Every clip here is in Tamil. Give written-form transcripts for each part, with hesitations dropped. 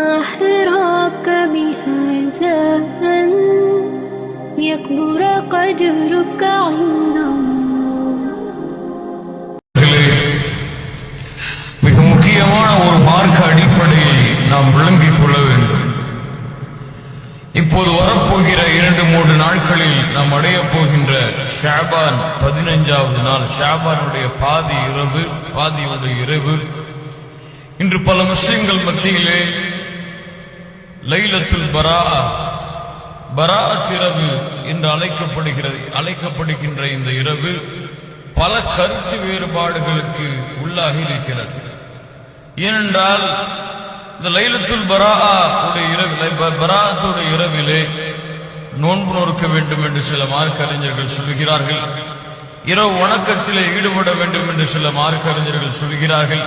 ما حراك بهذا أن يكبر قدرك عند மிக முக்கியமான ஒரு மார்க்க அடிப்படையை நாம் விளங்கிக் கொள்ள வேண்டும். இப்போது வரப்போகிற 2-3 நாட்களில் நாம் அடைய போகின்ற ஷாபான் 15வது நாள், ஷாபானுடைய பாதியுடைய இரவு. இன்று பல முஸ்லிம்கள் மத்தியிலே லைலத்துல் பராஅத் இரவு என்று அழைக்கப்படுகின்ற இந்த இரவு பல கருத்து வேறுபாடுகளுக்கு உள்ளாகி இருக்கிறது. ஏனென்றால் இந்த லைலத்துல் பராஅத்துடைய இரவிலே நோன்பு நோக்க வேண்டும் என்று சில மார்க்க அறிஞர்கள் சொல்கிறார்கள். இரவு வணக்கத்திலே ஈடுபட வேண்டும் என்று சில மார்க்க அறிஞர்கள் சொல்கிறார்கள்.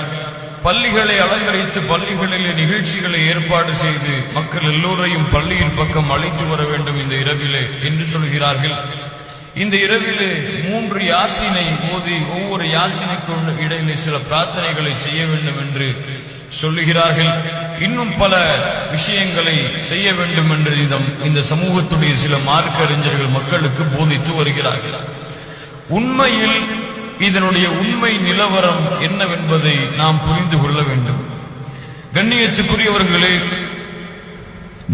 பள்ளிகளை அலங்கரித்து பள்ளிகளிலே நிகழ்ச்சிகளை ஏற்பாடு செய்து மக்கள் எல்லோரையும் பள்ளியின் பக்கம் அழைத்து வர வேண்டும் இந்த இரவிலே என்று சொல்கிறார்கள். இந்த இரவிலே 3 யாசீனை ஓதி ஒவ்வொரு யாசீனுக்கு இடையிலே சில பிரார்த்தனைகளை செய்ய வேண்டும் என்று சொல்லுகிறார்கள். இன்னும் பல விஷயங்களை செய்ய வேண்டும் என்று இந்த சமூகத்துடைய சில மார்க்க அறிஞர்கள் மக்களுக்கு போதித்து வருகிறார்கள். உண்மையில் இதனுடைய உண்மை நிலவரம் என்னவென்பதை நாம் புரிந்து கொள்ள வேண்டும். கண்ணியத்துக்குரியவர்களே,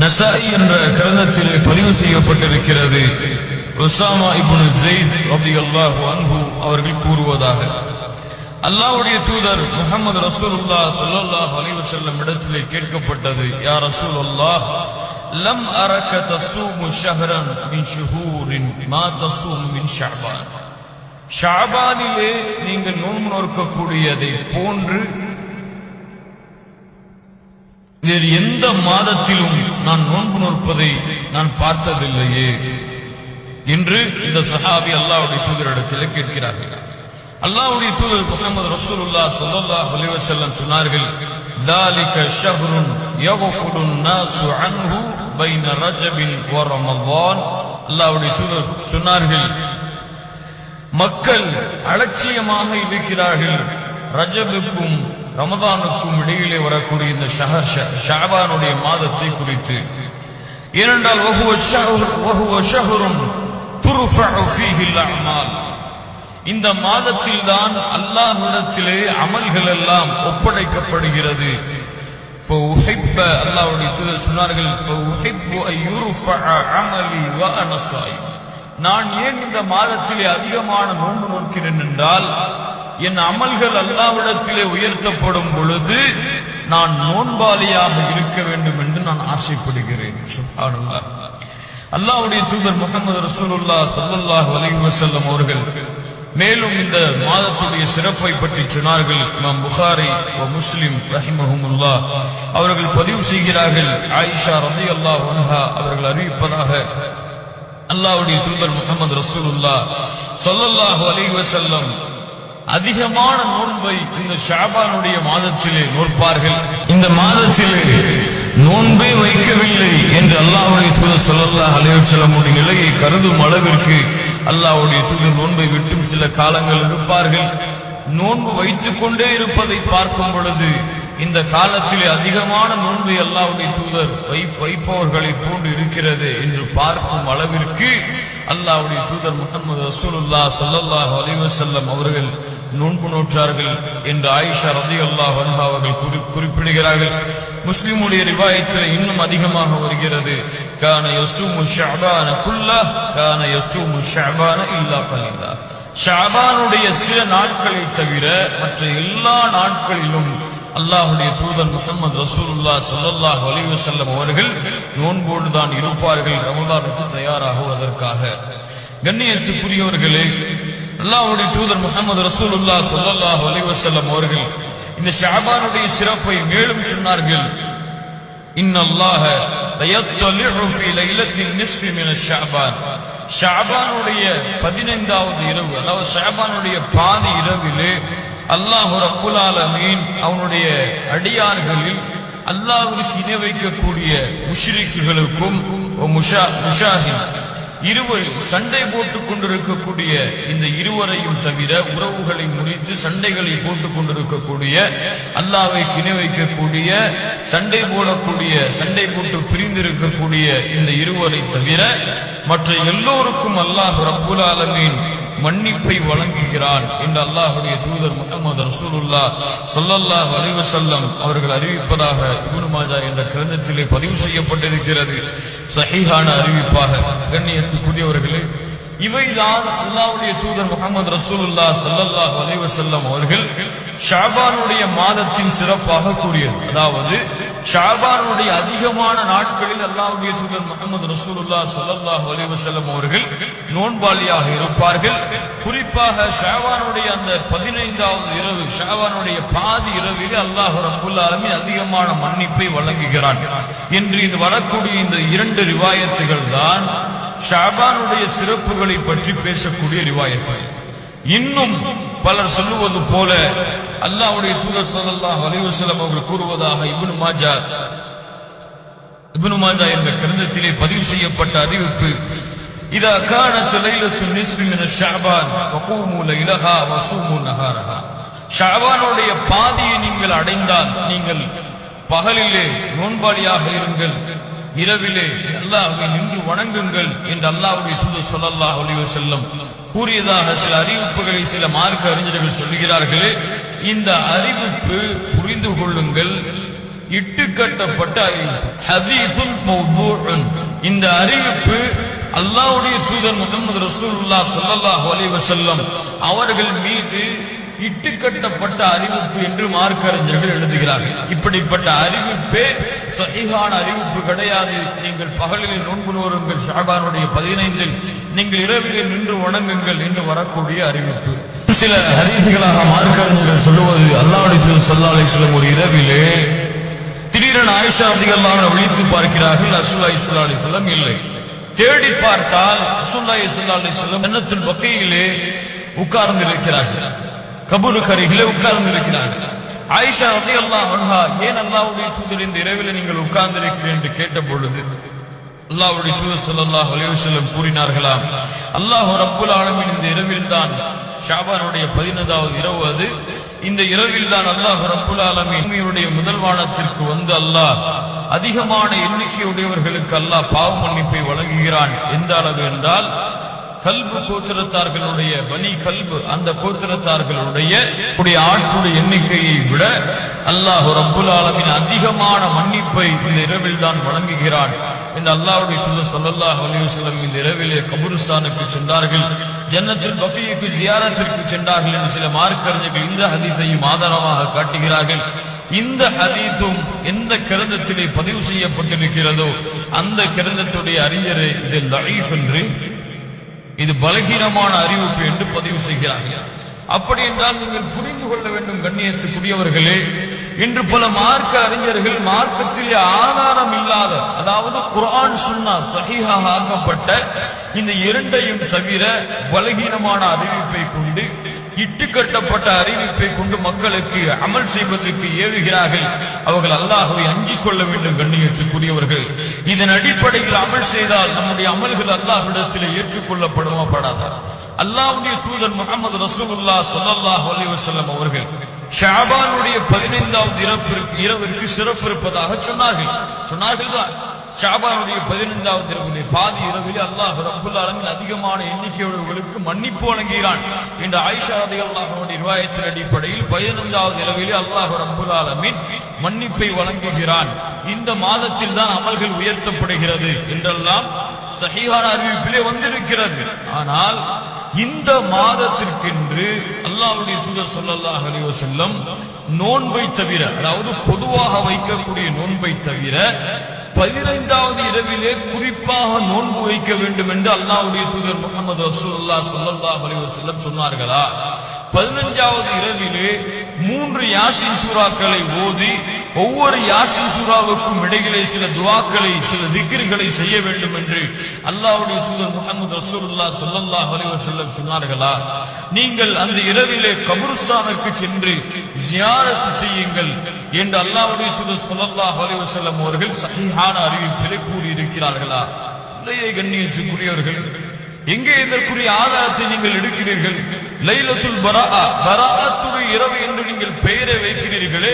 நசாயி என்ற கிரந்தத்திலே பதிவு செய்யப்பட்டிருக்கிறது. உஸாமா இப்னு ஸைத் ரலியல்லாஹு அன்ஹு அவர்கள் கூறுவதாக, அல்லாஹ்வுடைய தூதர் முஹம்மது ரசூலுல்லாஹ் ஸல்லல்லாஹு அலைஹி வஸல்லம் இடத்திலே கேட்கப்பட்டது, யா ரசூலல்லாஹ், லம் அரக தஸூமு ஷஹரன் மின் ஷுஹூரின் மா தஸூமு மின் ஷஅபான். ஷஅபானிலே நீங்கள் நோன்பு நோக்கக்கூடியதை போன்று வேறு எந்த மாதத்திலும் நான் நோன்பு நோற்பதை நான் பார்த்ததில்லையே என்று இந்த சஹாபி அல்லாஹ்வுடைய தூதரிடத்தில் கேட்கிறார்கள். அல்லாஹ்வுடைய தூதர் முஹம்மது ரசூலுல்லாஹ் ஸல்லல்லாஹு அலைஹி வஸல்லம் சொன்னார்கள், ذلك شهر يغفل الناس عنه بين رجب ورمضان. அல்லாஹ்வுடைய தூதர் சொன்னார்கள், மக்கள் அலட்சியமாக இருக்கிறார்கள் ரஜபுக்கும் ரமதானுக்கும் இடையிலே வரக்கூடிய இந்த ஷஅபானுடைய மாதத்தை குறித்து. ஏனென்றால் وهو شهر ترفع فيه الأعمال. இந்த மாதத்தில் தான் அல்லாஹ்விடத்திலே அமல்கள் எல்லாம் ஒப்படைக்கப்படுகிறது. அல்லாஹ்வுடைய தூதர் சொன்னார்கள், நான் ஏன் இந்த மாதத்திலே அதிகமான நோன்பு நோக்கிறேன் என்றால், என் அமல்கள் அல்லாஹ்விடத்திலே உயர்த்தப்படும் பொழுது நான் நோன்பாளியாக இருக்க வேண்டும் என்று நான் ஆசைப்படுகிறேன். சுப்ஹானல்லாஹ். அல்லாஹ்வுடைய தூதர் முஹம்மது ரசூலுல்லாஹ் ஸல்லல்லாஹு அலைஹி வஸல்லம் அவர்கள் மேலும் இந்த மாதத்துடைய சிறப்பை பற்றி சொன்னார்கள். இமாம் புகாரி முஸ்லிம் ரஹிமஹுமுல்லாஹ் அவர்கள் பதிவு செய்கிறார்கள், ஆயிஷா ரலியல்லாஹு அன்ஹா அவர்கள் அறிவிப்பதாக, அல்லாஹ்வுடைய தூதர் முஹம்மது ரசூலுல்லாஹ் ஸல்லல்லாஹு அலைஹி வஸல்லம் அதிகமான நோன்பை இந்த ஷஅபானுடைய மாதத்திலே நோற்பார்கள். இந்த மாதத்திலே நோன்பே வைக்கவில்லை என்று அல்லாஹ்வுடைய தூதர் ஸல்லல்லாஹு அலைஹி வஸல்லம் நிலையை கருதும் அளவிற்கு அல்லாஹ்வுடைய தூதர் நோன்பை விட்டும் சில காலங்கள் இருப்பார்கள். நோன்பு வைத்துக் கொண்டே இருப்பதை பார்க்கும் பொழுது இந்த காலத்திலே அதிகமான நோன்பை அல்லாஹ்வுடைய தூதர் வைப்பவர்களை போன்று இருக்கிறது என்று பார்க்கும் அளவிற்கு அல்லாஹ்வுடைய தூதர் முஹம்மது ரசூலுல்லாஹ் ஸல்லல்லாஹு அலைஹி வஸல்லம் அவர்கள் நோன்பு நோற்றார்கள் என்று ஆயிஷா ரலியல்லாஹு அன்ஹா அவர்கள் குறிப்பிடுகிறார்கள். முஸ்லிமுடைய ரிவாயத்தில் இன்னும் அதிகமாக வருகிறது, கான யஸூமு ஷஅபான குல்லஹ் கான யஸூமு ஷஅபான இல்லா கலீலா. ஷஅபானுடைய சில நாட்களை தவிர மற்ற எல்லா நாட்களிலும் அல்லாஹ்வுடைய தூதர் முஹம்மது ரசூலுல்லாஹ் ஸல்லல்லாஹு அலைஹி வஸல்லம் அவர்கள் நோன்போடு தான் இருப்பார்கள், ரமலானுக்கு தயாராகுவதற்காக. கண்ணியத்துக்குரியவர்களே, அல்லாஹ்வுடைய தூதர் முஹம்மது ரசூலுல்லாஹ் ஸல்லல்லாஹு அலைஹி வஸல்லம் அவர்கள் இந்த ஷஅபானுடைய சிறப்பை மேலும் சொன்னார்கள், இன்னல்லாஹ லயத்தலிஉ ஃபீ லைலத்தின் நிஸ்ஃபி மின ஷஅபான். ஷஅபானுடைய 15வது இரவு, அதாவது ஷஅபானுடைய பாதி இரவிலே அல்லாஹ் ரப்புல் ஆலமீன் அவனுடைய அடியார்களில் அல்லாஹ்வுக்கு இணை வைக்கக்கூடிய முஷ்ரிக்குகளுக்கும் முஷாஹின் சண்டை போட்டுக் கொண்டிருக்கக்கூடிய இந்த இருவரையும் தவிர உறவுகளை முறித்து சண்டைகளை போட்டுக் கொண்டிருக்கக்கூடிய அல்லாஹ்வை இணை வைக்கக்கூடிய சண்டை போட்டு பிரிந்திருக்கக்கூடிய இந்த இருவரை தவிர மற்ற எல்லோருக்கும் அல்லாஹ் ரப்புல் ஆலமீன் மன்னிப்பை வழங்குகிறான் என்று அல்லாஹ்வுடைய தூதர் முஹம்மது ரசூலுல்லாஹ் ஸல்லல்லாஹு அலைஹி வஸல்லம் அவர்கள் அறிவிப்பதாக இப்னு மாஜா என்ற கிரந்தத்திலே பதிவு செய்யப்பட்டிருக்கிறது. சஹீஹான அறிவிப்பாக. கண்ணியத்துக்குரியவர்களே, இவைதான் அல்லாஹ்வுடைய தூதர் முஹம்மது ரசூலுல்லாஹ் ஸல்லல்லாஹு அலைஹி வஸல்லம் அவர்கள் ஷஅபானுடைய மாதத்தின் சிறப்பாக கூறியது. அதாவது ஷஅபானுடைய அதிகமான நாட்களில் அல்லாஹ்வுடைய தூதர் முஹம்மது ரசூலுல்லாஹ் ஸல்லல்லாஹு அலைஹி வஸல்லம் அவர்கள் நோன்பாளியாக இருப்பார்கள். குறிப்பாக ஷஅபானுடைய அந்த 15வது இரவு, ஷஅபானுடைய பாதி இரவிலே அல்லாஹ் ரப்புல் ஆலமீன் அதிகமான மன்னிப்பை வழங்குகிறான் என்று இது வரக்கூடிய இந்த 2 ரிவாயத்துகள் தான் ஷஅபானுடைய சிறப்புகளை பற்றி பேசக்கூடிய ரிவாயத்துகள். இன்னும் பலர் சொல்லுவது போல அல்லாஹ்வுடைய தூதர் ஸல்லல்லாஹு அலைஹி வஸல்லம் அவர்கள் கூறுவதாக இப்னு மாஜா என்ற கிரந்தத்திலே பதிவு செய்யப்பட்ட அறிவிப்பு, இதா கானத் லைலத்துன் நிஸ்ஃபி மின ஷஅபான் வகூமு லைலஹா வஸூமு நஹாரஹா. ஷஅபானுடைய பாதியை நீங்கள் அடைந்தால் நீங்கள் பகலிலே நோன்பாளியாக இருங்கள், இரவிலே அல்லாஹ்வை நின்று வணங்குங்கள் என்று அல்லாஹ்வுடைய தூதர் ஸல்லல்லாஹு அலைஹி வஸல்லம் கூறியதாக சில அறிவிப்புகளை சில மார்க்க அறிஞர்கள் சொல்லுகிறார்களே. இந்த அறிவிப்பு புரிந்து கொள்ளுங்கள், இட்டுக்கட்டப்பட்ட அறிவிப்பு, ஹதீஸுன் மௌதூஉன். இந்த அறிவிப்பு அல்லாஹ்வுடைய தூதர் முஹம்மது ரசூலுல்லாஹ் ஸல்லல்லாஹு அலைஹி வஸல்லம் அவர்கள் மீது இட்டுக்கட்டப்பட்ட அறிவிப்பு என்று மார்க்க அறிஞர்கள் எழுதுகிறார்கள். இப்படிப்பட்ட அறிவிப்பே சஹீஹான அறிவிப்பு கிடையாது. நீங்கள் பகலிலே நோன்பு நோருங்கள், ஷஅபானுடைய 15இல் நீங்கள் இரவிலே நின்று வணங்குங்கள் என்று வரக்கூடிய அறிவிப்பு. சில ஹதீஸ்களாக மார்க்க அறிஞர்கள் சொல்லுவது, அல்லாஹ்வுடைய தூதர் ஸல்லல்லாஹு அலைஹி வஸல்லம் ஒரு இரவிலே திடீரென ஆயிஷா ரலியல்லாஹு அன்ஹா விழித்து பார்க்கிறார்கள். ரசூலுல்லாஹி ஸல்லல்லாஹு அலைஹி வஸல்லம் இல்லை. தேடி பார்த்தால் ரசூலுல்லாஹி ஸல்லல்லாஹு அலைஹி வஸல்லம் ஜன்னத்துல் பக்கீயிலே உட்கார்ந்து இருக்கிறார்கள், கபூருக்கு அருகிலே உட்கார்ந்து இருக்கிறார்கள். ஆயிஷா ரலியல்லாஹு அன்ஹா, ஏன் அல்லாஹ்வுடைய தூதர் இந்த இரவிலே நீங்கள் உட்கார்ந்து இருக்கிறீர்கள் என்று கேட்ட பொழுது அல்லாஹ்வுடைய தூதர் ஸல்லல்லாஹு அலைஹி வஸல்லம் கூறினார்களாம், அல்லாஹ் ரப்புல் ஆலமீன் இந்த இரவில் தான், ஷஅபானுடைய 15வது இரவு அது, இந்த இரவில் தான் அல்லாஹ் ரப்புல் ஆலமீன் பூமியுடைய முதல் வானத்திற்கு வந்து அல்லாஹ் அதிகமான எண்ணிக்கையுடையவர்களுக்கு அல்லாஹ் பாவ மன்னிப்பை வழங்குகிறான். எந்த அளவு என்றால், கல்பு கோத்திரத்தார்களுடைய பனி கல்பு, அந்த கோத்திரத்தார்களுடைய ஆட்களுடைய எண்ணிக்கையை விட அல்லாஹ் ரப்புல் ஆலமீன் அதிகமான மன்னிப்பை இந்த இரவில் தான் வழங்குகிறான் என்று அல்லாஹ்வுடைய தூதர் ஸல்லல்லாஹு அலைஹி வஸல்லம் இந்த இரவிலே கபூரிஸ்தானுக்கு சென்றார்கள், ஜன்னத்துல் பக்கீக்கு ஜியாரத்திற்கு சென்றார்கள் என்று சில மார்க்க அறிஞர்கள் இந்த ஹதீஸையும் ஆதாரமாக காட்டுகிறார்கள். இந்த ஹதீஸும் எந்த கிரந்தத்திலே பதிவு செய்யப்பட்டிருக்கிறதோ அந்த கிரந்தத்துடைய அறிஞரை இது லஈஃப் என்று, இது பலகீனமான அறிவிப்பு என்று பதிவு செய்கிறார்கள். அப்படி என்றால் நீங்கள் புரிந்து கொள்ள வேண்டும் கண்ணியத்துக்குரியவர்களே, இன்று பல மார்க்க அறிஞர்கள் மார்க்கத்திலே ஆதாரம் இல்லாத, அதாவது குர்ஆன் சுன்னா சஹீஹாக ஆக்கப்பட்ட இந்த 2ஐயும் தவிர பலகீனமான அறிவிப்பை கொண்டு, இட்டுக்கட்டப்பட்ட அறிவிப்பை கொண்டு மக்களுக்கு அமல் செய்வதற்கு ஏவுகிறார்கள். அவர்கள் அல்லாஹ்வை அஞ்சிக் கொள்ள வேண்டும் கண்ணியத்துக்குரியவர்கள். இதன் அடிப்படையில் அமல் செய்தால் நம்முடைய அமல்கள் அல்லாஹ்விடத்தில் ஏற்றுக்கொள்ளப்படுமா படாதா? அல்லாஹ்வுடைய தூதர் முஹம்மது ரசூலுல்லாஹ் ஸல்லல்லாஹு அலைஹி வஸல்லம் அவர்கள் ஷஅபானுடைய 15வது இரவிற்கு சிறப்பு இருப்பதாக சொன்னார்கள் தான். ஷஅபானுடைய 15வது இரவிலே பாதி இரவிலே அல்லாஹ் ரப்புல் ஆலமீன் அதிகமான எண்ணிக்கையுள்ளவர்களுக்கு மன்னிப்பு வழங்குகிறான் என்ற ஆயிஷா ரலியல்லாஹு அன்ஹா ரிவாயத்தின் அடிப்படையில் 15வது இரவிலே அல்லாஹ் ரப்புல் ஆலமீன் மன்னிப்பை வழங்குகிறான். இந்த மாதத்தில் தான் அமல்கள் உயர்த்தப்படுகிறது என்றெல்லாம் சஹீஹான அறிவிப்பிலே வந்திருக்கிறது. ஆனால் இந்த மாதத்திற்கென்று அல்லாஹ்வுடைய தூதர் ஸல்லல்லாஹு அலைஹி வஸல்லம் நோன்பை தவிர, அதாவது பொதுவாக வைக்கக்கூடிய நோன்பை தவிர 15வது இரவிலே குறிப்பாக நோன்பு வைக்க வேண்டும் என்று அல்லாஹ்வுடைய தூதர் முஹம்மது ரசூலுல்லாஹ் ஸல்லல்லாஹு அலைஹி வஸல்லம் சொன்னார்களா? 15வது இரவிலே 3 யாசீன் சூறாக்களை ஓதி ஒவ்வொரு யாசீன் சூறாவுக்கும் இடையிலே சில துஆக்களை, சில திக்ர்களை செய்ய வேண்டும் என்று அல்லாஹ்வுடைய தூதர் முஹம்மது ரசூலுல்லாஹ் ஸல்லல்லாஹு அலைஹி வஸல்லம் சொன்னார்களா? நீங்கள் அந்த இரவிலே கபூரிஸ்தானுக்கு சென்று ஜியாரத் செய்யுங்கள் என்று அல்லாஹ்வுடைய தூதர் ஸல்லல்லாஹு அலைஹி வஸல்லம் அவர்கள் சஹீஹான அறிவிப்பிலே கூறியிருக்கிறார்களா? இல்லையே கண்ணியத்துக்குரியவர்கள், எங்கே இதற்குரிய ஆதாரத்தை நீங்கள் எடுக்கிறீர்கள்? லைலத்துல் பராஅத்துடைய இரவு என்று நீங்கள் பெயரை வைக்கிறீர்களே,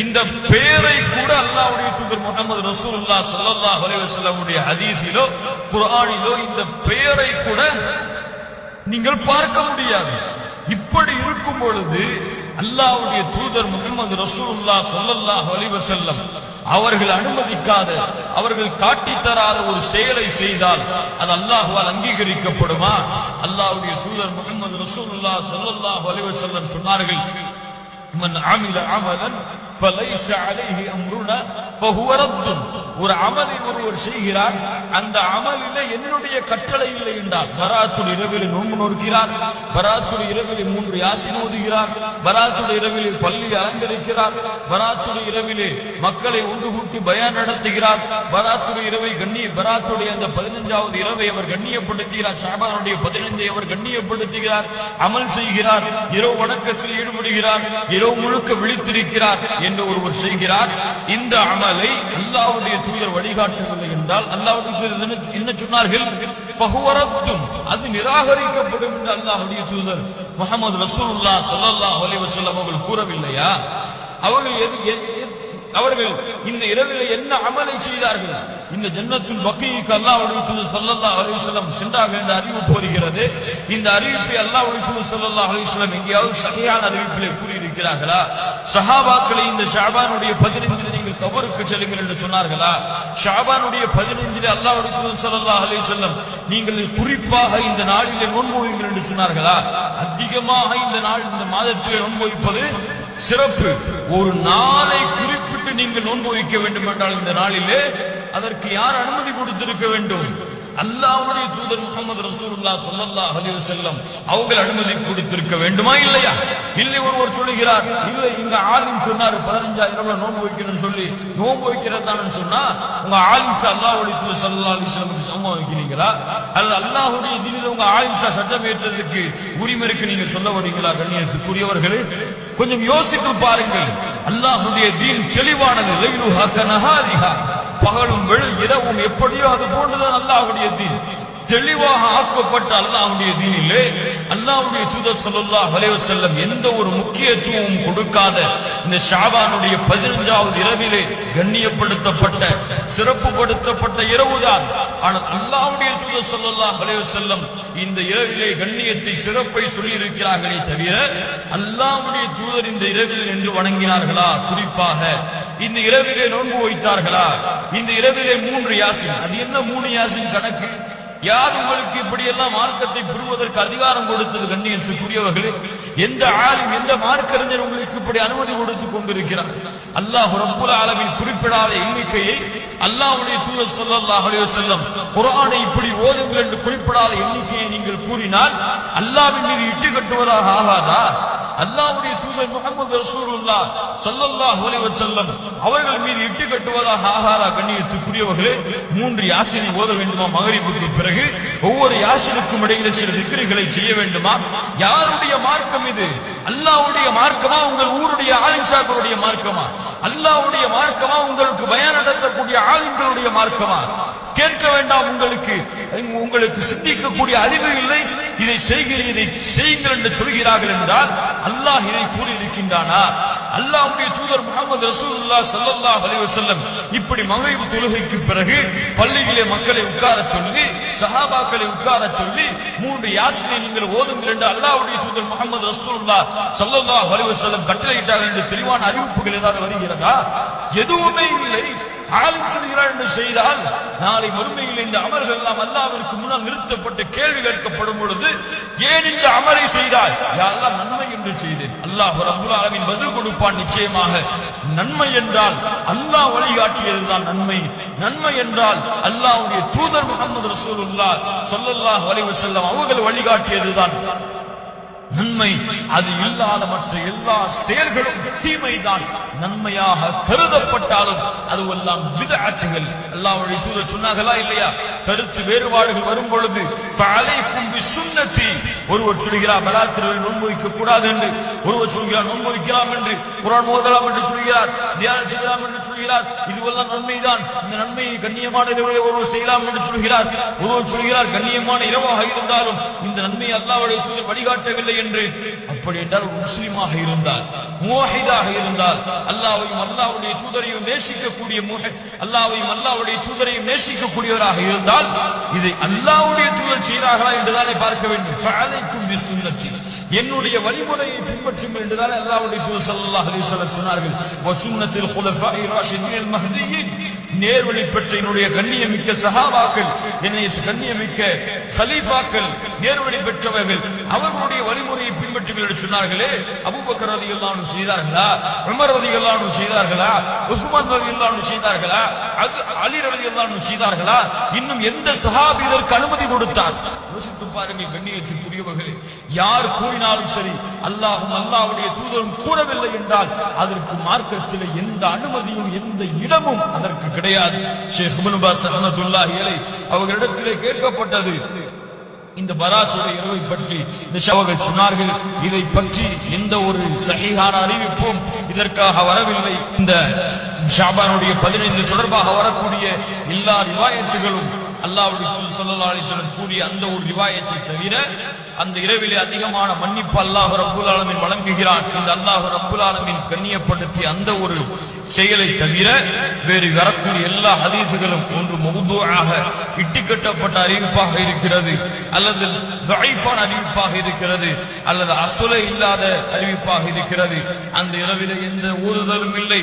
இந்த பெயரை கூட அல்லாஹ்வுடைய தூதர் முஹம்மது ரசூலுல்லாஹ் ஸல்லல்லாஹு அலைஹி வஸல்லம் உடைய ஹதீஸிலோ குர்ஆனிலோ இந்த பெயரை கூட நீங்கள் பார்க்க முடியாது. இப்படி இருக்கும் பொழுது அல்லாஹ்வுடைய தூதர் முஹம்மது ரசூலுல்லாஹ் ஸல்லல்லாஹு அலைஹி வஸல்லம் அவர்கள் அனுமதிக்காத, அவர்கள் காட்டித் தராத ஒரு செயலை செய்தால் அது அல்லாஹ்வால் அங்கீகரிக்கப்படுமா? அல்லாஹ்வுடைய தூதர் முஹம்மது ரசூலுல்லாஹ் ஸல்லல்லாஹு அலைஹி வஸல்லம் சொன்னார்கள், மன் அமில அமலன் ஃபலைஸ அலைஹி அம்ருனா ஃபஹுவ ரத்துன். ஒரு அமலை ஒருவர் செய்கிறார், அந்த அமலிலே என்னுடைய கட்டளை இல்லை என்றால், பராத்துடைய இரவிலே நோன்பு நோக்கிறார், பராத்துடைய இரவிலே 3 யாசின் ஓதுகிறார், பராத்துடைய இரவிலே பள்ளி அலங்கரிக்கிறார், பராத்துடைய இரவிலே மக்களை ஒன்று கூட்டி பயான் நடத்துகிறார், பராத்துடைய இரவை பராத்துடைய அந்த 15வது இரவை அவர் கண்ணியப்படுத்துகிறார், ஷாபானுடைய 15ஐ அவர் கண்ணியப்படுத்துகிறார், அமல் செய்கிறார், இரவு வணக்கத்தில் ஈடுபடுகிறார், இரவு முழுக்க விழித்திருக்கிறார் என்று ஒருவர் செய்கிறார். இந்த அமலை அல்லாஹ்வுடைய தூதர் வழிகாட்டவில்லை என்றால் அல்லாஹ்வுடைய தூதர் என்ன சொன்னார்கள்? ஃபஹுவ ரத்துன், அது நிராகரிக்கப்படும் என்று அல்லாஹ்வுடைய தூதர் முஹம்மது ரசூலுல்லாஹ் ஸல்லல்லாஹு அலைஹி வஸல்லம் அவர்கள் கூறவில்லையா? அவர்கள் இந்த இரவிலே என்ன அமலை செய்தார்கள்? இந்த ஜன்னத்துல் பக்கீக்கு அல்லாஹ்வுடைய தூதர் ஸல்லல்லாஹு அலைஹி வஸல்லம் சென்றார்கள் என்ற அறிவிப்பு வருகிறது. இந்த அறிவிப்பை அல்லாஹ்வுடைய தூதர் ஸல்லல்லாஹு அலைஹி வஸல்லம் எங்கேயாவது சஹீஹான அறிவிப்பிலே கூறியிருக்கிறார்களா? சஹாபாக்களை இந்த ஷஅபானுடைய 15 நீங்கள் கபருக்கு செல்லுங்கள் என்று சொன்னார்களா? ஷஅபானுடைய 15 அல்லாஹ்வுடைய தூதர் ஸல்லல்லாஹு அலைஹி வஸல்லம் நீங்கள் குறிப்பாக இந்த நாளிலே நோன்பு வையுங்கள் என்று சொன்னார்களா? அதிகமாக இந்த மாதத்திலே நோன்பு வைப்பது சிறப்பு. ஒரு நாளை குறிப்பிட்டு நீங்கள் நோன்பு வைக்க வேண்டும் என்றால் இந்த நாளிலே அதற்கு யார் அனுமதி கொடுத்திருக்க வேண்டும்? அல்லாஹ்வுடைய தூதர் முஹம்மது ரசூலுல்லாஹ் ஸல்லல்லாஹு அலைஹி வஸல்லம் அவங்க அனுமதி கொடுத்திருக்க வேண்டுமா இல்லையா? இல்லை ஒருவர் சொல்லுகிறார், இல்லை இங்க ஆலிம் சொன்னார் 15,000 நோன்பு வைக்கணும்னு சொல்லி நோன்பு வைக்கிறதான்னு சொன்னா உங்க ஆலிம் அல்லாஹ்வுடைய தூதர் ஸல்லல்லாஹு அலைஹி வஸல்லம் சமமா வைக்கிறீங்களா? அல்லது அல்லாஹ்வுடைய தீனில் உங்க ஆலிம் சட்டம் ஏற்றதுக்கு உரிமை இருக்கு நீங்க சொல்ல வரீங்களா? கண்ணியத்துக்குரியவர்களே, கொஞ்சம் யோசித்து பாருங்கள். அல்லாஹ்வுடைய தீன் தெளிவானது. லைலுஹா கனஹாரிஹா, பகலும் இரவும் எப்படியோ அது போன்றுதான் அல்லாஹ்வுடைய தீன். தெளிவாக ஆக்கப்பட்ட அல்லாஹ்வுடைய தீனிலே அல்லாஹ்வுடைய தூதர் ஸல்லல்லாஹு அலைஹி வஸல்லம் எந்த ஒரு முக்கியத்துவமும் கொடுக்காத இந்த ஷாபானுடைய 15வது இரவிலே கண்ணியப்படுத்தப்பட்ட சிறப்புப்படுத்தப்பட்ட இரவுதான். ஆனால் அல்லாஹ்வுடைய தூதர் ஸல்லல்லாஹு அலைஹி வஸல்லம் இந்த இரவிலே கண்ணியத்தை சிறப்பை சொல்லி இருக்கிறார்களே தவிர அல்லாஹ்வுடைய தூதர் இந்த இரவில் என்று வணங்கினார்களா? குறிப்பாக இந்த இரவிலே நோன்பு வைத்தார்களா? இந்த இரவிலே 3 யாசின், அது என்ன 3 யாசின் கணக்கு? யார் உங்களுக்கு இப்படி எல்லாம் மார்க்கத்தை புரிவதற்கு அதிகாரம் கொடுத்தது? கண்ணியத்துக்குரியவர்களே, எந்த ஆலிம் எந்த மார்க்கறிஞர் உங்களுக்கு இப்படி அனுமதி கொடுத்துக் கொண்டிருக்கிறார்? அல்லாஹ் ரப்புல் ஆலமீன் குறிப்பிடாத எண்ணிக்கையை அல்லாஹ்வுடைய தூதர் ஸல்லல்லாஹு அலைஹி வஸல்லம் குர்ஆனை இப்படி ஓதுங்கள் என்று குறிப்பிடாத எண்ணிக்கையை நீங்கள் கூறினால் அல்லாஹ்வின் மீது இட்டு கட்டுவதாக ஆகாதா? அல்லாஹ்வுடைய தூதர் முஹம்மது ரசூலுல்லாஹ் ஸல்லல்லாஹு அலைஹி வஸல்லம் அவர்கள் மீது இட்டு கட்டுவதாக ஆகாதா? கண்ணியத்துக்குரியவர்களே, 3 யாசினை ஓத வேண்டுமா? மகரிபுக்கு பிறகு ஒவ்வொரு யாசினுக்கும் இடையிலே சில திக்ருகளை செய்ய வேண்டுமா? யாருடைய மார்க்கம் இது? அல்லாஹ்வுடைய மார்க்கமா? உங்கள் ஊருடைய ஆலிம்களுடைய மார்க்கமா? அல்லாஹ்வுடைய மார்க்கமா? உங்களுக்கு பயான் நடத்தக்கூடிய ஆலிம்களுடைய மார்க்கமா? கேட்க வேண்டாம். உங்களுக்கு சிந்திக்கக்கூடிய அறிவு இல்லை. இதை செய்யுங்கள் என்று சொல்கிறார்கள் என்றால் அல்லாஹ் இதை கூறியிருக்கின்றானா? அல்லாஹ்வுடைய தூதர் முஹம்மது ரசூலுல்லாஹ் ஸல்லல்லாஹு அலைஹி வஸல்லம் இப்படி மக்ரிப் தொழுகைக்கு பிறகு பள்ளியிலே மக்களை உட்கார சொல்லி, சஹாபாக்களை உட்கார சொல்லி 3 யாசினை நீங்கள் ஓதுங்கள் என்று அல்லாஹ்வுடைய தூதர் முஹம்மது ரசூலுல்லாஹ் ஸல்லல்லாஹு அலைஹி வஸல்லம் கட்டளையிட்டார்கள் என்று தெளிவான அறிவிப்புகள் ஏதாவது வருகிறதா? எதுவுமே இல்லை. ஆலிம் சொல்கிறார் என்று செய்தால் நாளை மறுமையில் இந்த அமல்கள் எல்லாம் அல்லாஹ்விற்கு முன்னால் நிறுத்தப்பட்டு கேள்வி கேட்கப்படும் பொழுது ஏன் இந்த அமலை செய்தாய்? யா அல்லாஹ், நன்மை என்று செய்தேன். அல்லாஹ் ரப்பல் ஆலமீன் பதில் கொடுப்பான். நிச்சயமாக நன்மை என்றால் அல்லாஹ் வழிகாட்டியதுதான் நன்மை. நன்மை என்றால் அல்லாஹ்வுடைய தூதர் முஹம்மது ரசூலுல்லாஹ் ஸல்லல்லாஹு அலைஹி வஸல்லம் அவர்கள் வழிகாட்டியதுதான் நன்மை. அது இல்லாத மற்ற எல்லா செயல்களும் தீமைதான். நன்மையாக கருதப்பட்டாலும் அதுவெல்லாம் பித்அத்துகள். அல்லாஹ்வுடைய தூதர் சொன்னார்களா இல்லையா? கருத்து வேறுபாடுகள் வரும் பொழுது ஃபஅலைக்கும் பிசுன்னதி, ஒருவர் சொல்கிறார் பலாத்திரை நோன்பு வைக்க கூடாது என்று, ஒருவர் சொல்கிறார் நோன்பு வைக்கலாம் என்று, குர்ஆன் ஓதலாம் என்று சொல்கிறார், தியானம் செய்யலாம் என்று சொல்கிறார். இதுவெல்லாம் நன்மைதான். இந்த நன்மையை கண்ணியமான இரவிலே ஒருவர் செய்யலாம் என்று சொல்கிறார். ஒருவர் சொல்கிறார் கண்ணியமான இரவாக இருந்தாலும் இந்த நன்மையை அல்லாஹ்வுடைய தூதர் வழிகாட்டவில்லை என்று. அப்படி என்றால் முஸ்லிமாக இருந்தால், முவஹிதாக இருந்தால், அல்லாஹ்வையும் அல்லாஹ்வுடைய தூதரையும் நேசிக்கக்கூடிய அல்லாஹ்வையும் அல்லாஹ்வுடைய தூதரையும் நேசிக்கக்கூடியவராக இருந்தால் இதை அல்லாஹ்வுடைய தூதர் செய்கிறார்களா என்றுதானே பார்க்க வேண்டும். ஃபஅலைக்கும் பிசுன்னதி, என்னுடைய வழிமுறையை பின்பற்றுங்கள் என்றுதானே அல்லாஹ்வுடைய தூதர் ஸல்லல்லாஹு அலைஹி வஸல்லம் சொன்னார்கள். வசுன்னத்தில் குலஃபாஇ ராஷிதீன் மஹ்தியின், நேர்வழி பெற்ற என்னுடைய கண்ணியமிக்க சஹாபாக்கள், என்னை கண்ணியமிக்க கலீஃபாக்கள், நேர்வழி பெற்றவர்கள், அவர்களுடைய வழிமுறையை பின்பற்றுங்கள் என்று சொன்னார்களே. அபூபக்கர் ரலியல்லாஹு அன்ஹு செய்தார்களா? உமர் ரலியல்லாஹு அன்ஹு செய்தார்களா? உஸ்மான் ரலியல்லாஹு அன்ஹு செய்தார்களா? அலி ரலியல்லாஹு அன்ஹு செய்தார்களா? இன்னும் எந்த சஹாபி இதற்கு அனுமதி கொடுத்தார்? யோசித்து பாருங்கள் கண்ணியத்திற்குரியவர்களே. யார் கூறினாலும் சரி, அல்லாஹ்வும் அல்லாஹ்வுடைய தூதரும் கூறவில்லை என்றால் அதற்கு மார்க்கத்தில் எந்த அனுமதியும் எந்த இடமும் அதற்கு கிடையாது. ஷேக் இப்னு பாஸ் ரஹ்மத்துல்லாஹி அலைஹி அவர்களிடத்திலே கேட்கப்பட்டது இந்த பராத்துடைய இரவை பற்றி. இந்த ஷவர்கள் சொன்னார்கள், இதை பற்றி எந்த ஒரு சஹீஹான அறிவிப்பும் இதற்காக வரவில்லை. இந்த ஷாபானுடைய 15 தொடர்பாக வரக்கூடிய எல்லா ரிவாயத்துகளும் அல்லாஹ்வுடைய தூதர் ஸல்லல்லாஹு அலைஹி வஸல்லம் கூறிய அந்த ஒரு ரிவாயத்தை தவிர, அந்த இரவிலே அதிகமான மன்னிப்பு அல்லாஹ் ரப்புல் ஆலமீன் வழங்குகிறான் இந்த அல்லாஹ் ரப்புல் ஆலமீன் கண்ணியப்படுத்திய அந்த ஒரு செயலை தவிர வேறு வரக்கூடிய எல்லா ஹதீஸுகளும் ஒன்று மௌதூஆக இட்டுக்கட்டப்பட்ட அறிவிப்பாக இருக்கிறது, அல்லது தஈஃபான அறிவிப்பாக இருக்கிறது, அல்லது அஸ்லே இல்லாத அறிவிப்பாக இருக்கிறது. அந்த இரவிலே எந்த ஓதுதலும் இல்லை,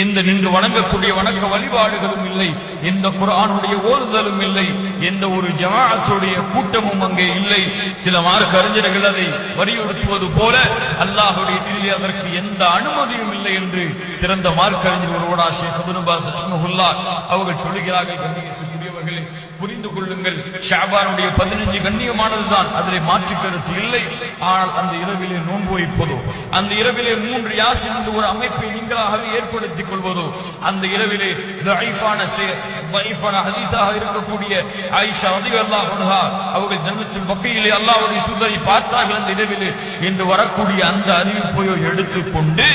எந்த நின்று வணங்கக்கூடிய வணக்க வழிபாடுகளும் இல்லை, எந்த குர்ஆனுடைய ஓதுதலும் இல்லை, எந்த ஒரு ஜமாஅத்துடைய கூட்டமும் அங்கே இல்லை. சில மார்க்க அறிஞர்கள் அதை வலியுறுத்துவது போல அல்லாஹ்வுடைய தீனிலே அதற்கு எந்த அனுமதியும் இல்லை என்று சிறந்த மார்க்க அறிஞர் ஒருவரா ஷேக் இப்னு பாஸ் ரஹ்மத்துல்லாஹ் அவர்கள் சொல்கிறார்கள். கண்ணியத்திற்குரியவர்களே, புரிந்து கொள்ளுங்கள், ஷாபானுடைய 15 கண்ணியமானதுதான், அதிலே மாற்று கருத்து இல்லை. ஆனால் அந்த இரவிலே நோன்பு வைப்பதோ, அந்த இரவிலே 3 யாசின் என்ற ஒரு அமைப்பை நீங்களாகவே ஏற்படுத்திக் கொள்வதோ, அந்த இரவிலே தஈஃபான ஹதீஸாக இருக்கக்கூடிய ஆயிஷா ரலியல்லாஹு அன்ஹா அவர்கள் ஜன்னத்துல் பக்கீயிலே அல்லாஹ்வுடைய தூதரை பார்த்தார்கள் அந்த இரவிலே என்று வரக்கூடிய அந்த அறிவிப்பையோ எடுத்துக்கொண்டு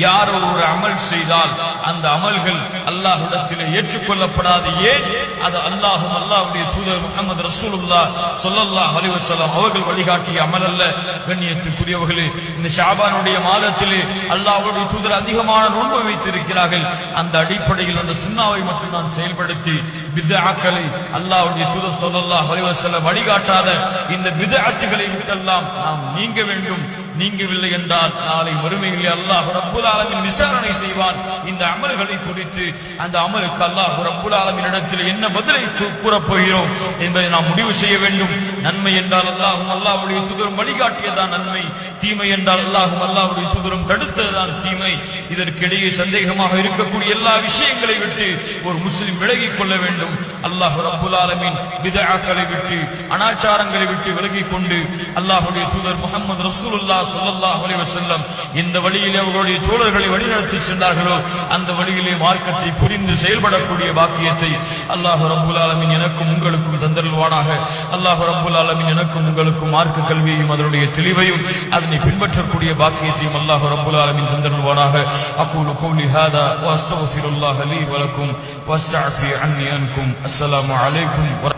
யார் ஒரு அமல் செய்தால் அந்த அமல்கள் அல்லாஹ்விடத்திலே ஏற்றுக்கொள்ளப்படாது. ஏன்? அது அல்லாஹ்வும் அல்லாஹ்வுடைய தூதர் முஹம்மது ரசூலுல்லாஹ் ஸல்லல்லாஹு அலைஹி வஸல்லம் அவர்கள் வழிகாட்டிய அமல் அல்ல. கண்ணியத்திற்குரியவர்களே, இந்த ஷாபானுடைய மாதத்திலே அல்லாஹ்வுடைய தூதர் அதிகமான நோன்பு வைத்திருக்கிறார்கள். அந்த அடிப்படையில் அந்த சுன்னாவை மட்டும் நான் செயல்படுத்தி பித்ஆக்களை அல்லாஹ்வுடைய தூதர் ஸல்லல்லாஹு அலைஹி வஸல்லம் வழிகாட்டாத இந்த பித்ஆத்துகளை விட்டெல்லாம் நாம் நீங்க வேண்டும். நீங்கவில்லை என்றால் நாளை மறுமையிலே அல்லாஹ் ரப்புல் ஆலமீன் விசாரணை செய்வான் இந்த அமல்களை குறித்து. அந்த அமலுக்கு அல்லாஹ் ரப்புல் ஆலமீன் இடத்தில் என்ன பதிலை கூறப் போகிறோம் என்பதை நாம் முடிவு செய்ய வேண்டும். நன்மை என்றால் அல்லாஹ்வும் அல்லாஹ்வுடைய தூதரும் வழிகாட்டியதான் நன்மை, தீமை என்றால் அல்லாஹ்வும் அல்லாஹ்வுடைய தூதரும் தடுத்ததுதான் தீமை. இதற்கிடையே சந்தேகமாக இருக்கக்கூடிய எல்லா விஷயங்களை விட்டு ஒரு முஸ்லிம் விலகிக் கொள்ள வேண்டும். அல்லாஹ் ரப்புல் ஆலமீன் பித்ஆக்களை விட்டு அனாச்சாரங்களை விட்டு விலகிக் கொண்டு அல்லாஹ்வுடைய தூதர் முஹம்மது ரசூலுல்லாஹ் ஸல்லல்லாஹு அலைஹி வஸல்லம் இந்த வழியிலே அவர்களுடைய தோழர்களை வழிநடத்தி சென்றார்களோ அந்த வழியிலே மார்க்கத்தை புரிந்து செயல்படக்கூடிய பாக்கியத்தை அல்லாஹ் ரப்புல் ஆலமீன் எனக்கும் உங்களுக்கும் தந்தருள்வானாக. அல்லாஹ் ரப்புல் ஆலமீன் எனக்கும் உங்களுக்கும் மார்க்க கல்வியையும் அதனுடைய தெளிவையும் அதனை பின்பற்றக்கூடிய பாக்கியத்தையும் அல்லாஹ் ரப்புல் ஆலமீன் தந்தருள்வானாக. அகூலு கௌலி ஹாதா வ அஸ்தக்ஃபிருல்லாஹ லீ வ லக்கும் வ அஸ்தக்ஃபி அன்னி அன்கும். அஸ்ஸலாமு அலைக்கும்.